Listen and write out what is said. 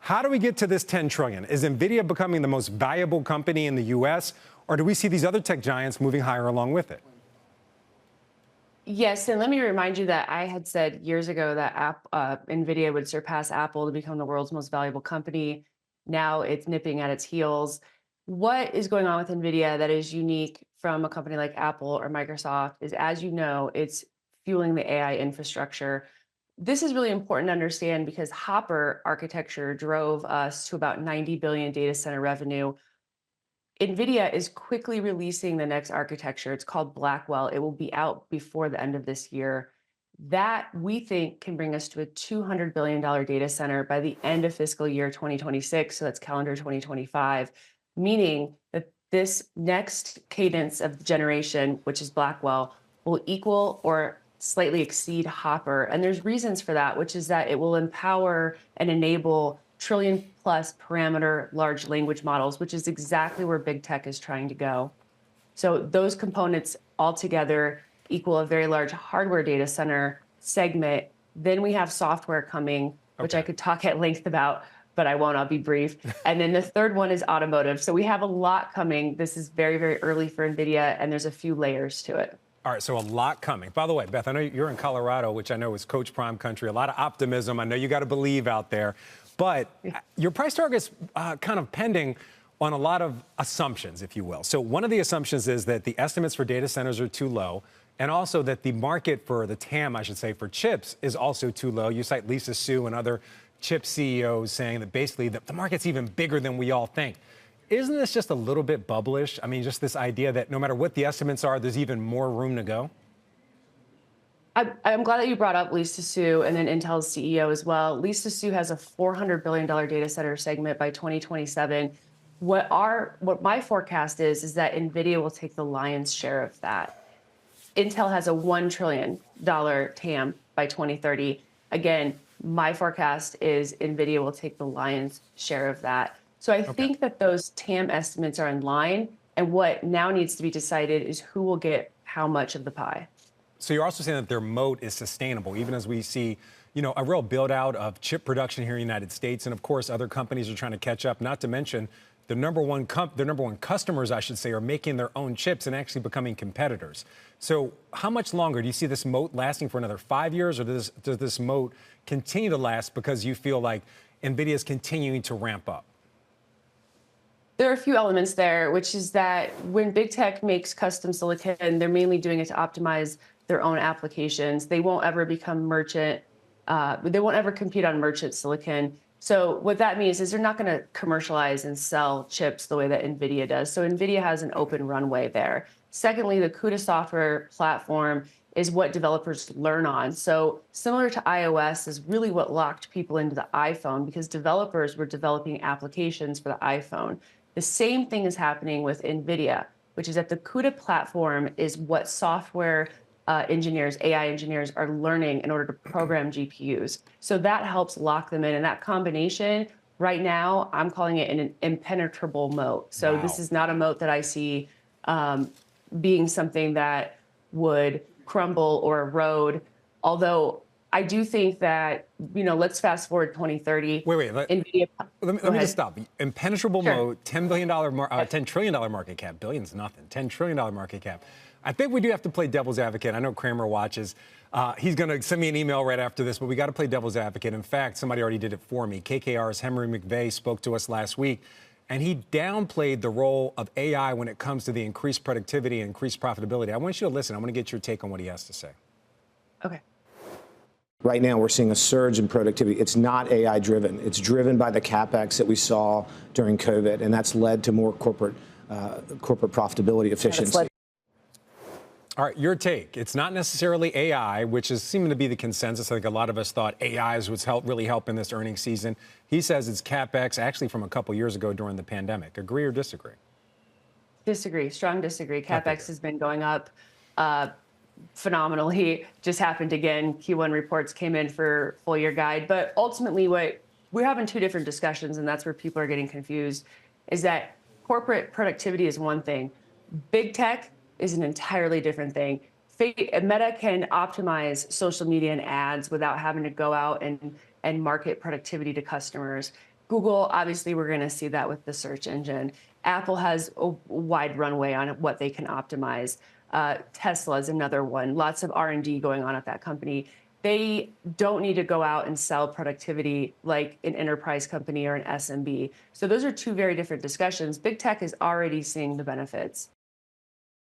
How do we get to this 10 trillion? Is Nvidia becoming the most valuable company in the U.S., or do we see these other tech giants moving higher along with it? Yes, and let me remind you that I had said years ago that Nvidia would surpass Apple to become the world's most valuable company. Now it's nipping at its heels. What is going on with Nvidia that is unique from a company like Apple or Microsoft is, as you know, it's fueling the AI infrastructure. This is really important to understand because Hopper architecture drove us to about 90 billion data center revenue. Nvidia is quickly releasing the next architecture. It's called Blackwell. It will be out before the end of this year. That we think can bring us to a $200 billion data center by the end of fiscal year 2026. So that's calendar 2025, meaning that this next cadence of the generation, which is Blackwell, will equal or slightly exceed Hopper. And there's reasons for that, which is that it will empower and enable trillion plus parameter large language models, which is exactly where big tech is trying to go. So those components altogether equal a very large hardware data center segment. Then we have software coming, which I could talk at length about, but I won't, I'll be brief. And then the third one is automotive. So we have a lot coming. This is very, very early for Nvidia, and there's a few layers to it. All right, so a lot coming. By the way, Beth, I know you're in Colorado, which I know is Coach Prime country. A lot of optimism. I know you got to believe out there. But your price target's kind of pending on a lot of assumptions, if you will. So one of the assumptions is that the estimates for data centers are too low, and also that the market for the TAM, I should say, for chips is also too low. You cite Lisa Su and other chip CEOs saying that basically the market's even bigger than we all think. Isn't this just a little bit bubblish? I mean, just this idea that no matter what the estimates are, there's even more room to go? I'm glad that you brought up Lisa Su and then Intel's CEO as well. Lisa Su has a $400 billion data center segment by 2027. What my forecast is that Nvidia will take the lion's share of that. Intel has a $1 trillion TAM by 2030. Again, my forecast is Nvidia will take the lion's share of that. So I think that those TAM estimates are in line, and what now needs to be decided is who will get how much of the pie. So you're also saying that their moat is sustainable, even as we see, you know, a real build out of chip production here in the United States. And of course, other companies are trying to catch up, not to mention the number one customers, I should say, are making their own chips and actually becoming competitors. So how much longer do you see this moat lasting for another 5 years, or does this moat continue to last because you feel like Nvidia is continuing to ramp up? There are a few elements there, which is that when big tech makes custom silicon, they're mainly doing it to optimize their own applications. They won't ever become merchant. They won't ever compete on merchant silicon. So what that means is they're not going to commercialize and sell chips the way that Nvidia does. So Nvidia has an open runway there. Secondly, the CUDA software platform is what developers learn on. So similar to iOS is really what locked people into the iPhone, because developers were developing applications for the iPhone. The same thing is happening with Nvidia, which is that the CUDA platform is what software engineers, AI engineers are learning in order to program GPUs. So that helps lock them in. And that combination, right now, I'm calling it an impenetrable moat. So this is not a moat that I see being something that would crumble or erode. Although I do think that, you know, let's fast forward 2030. Wait. Nvidia, let me just stop. Impenetrable moat, $10 trillion market cap. Billion's nothing. $10 trillion market cap. I think we do have to play devil's advocate. I know Kramer watches. He's going to send me an email right after this, but we got to play devil's advocate. In fact, somebody already did it for me. KKR's Henry McVeigh spoke to us last week, and he downplayed the role of AI when it comes to the increased productivity and increased profitability. I want you to listen. I want to get your take on what he has to say. Okay. Right now, we're seeing a surge in productivity. It's not AI driven. It's driven by the capex that we saw during COVID, and that's led to more corporate profitability efficiency. All right, your take. It's not necessarily AI, which is seeming to be the consensus. I think a lot of us thought AI was really helping this earnings season. He says it's capex, actually from a couple years ago during the pandemic. Agree or disagree? Disagree. Strong disagree. Capex has been going up phenomenally. Just happened again. Q1 reports came in for full year guide. But ultimately, what we're having two different discussions, and that's where people are getting confused, is that corporate productivity is one thing. Big tech is an entirely different thing. Meta can optimize social media and ads without having to go out and market productivity to customers. Google, obviously, we're going to see that with the search engine. Apple has a wide runway on what they can optimize. Tesla is another one. Lots of R&D going on at that company. They don't need to go out and sell productivity like an enterprise company or an SMB. So those are two very different discussions. Big tech is already seeing the benefits.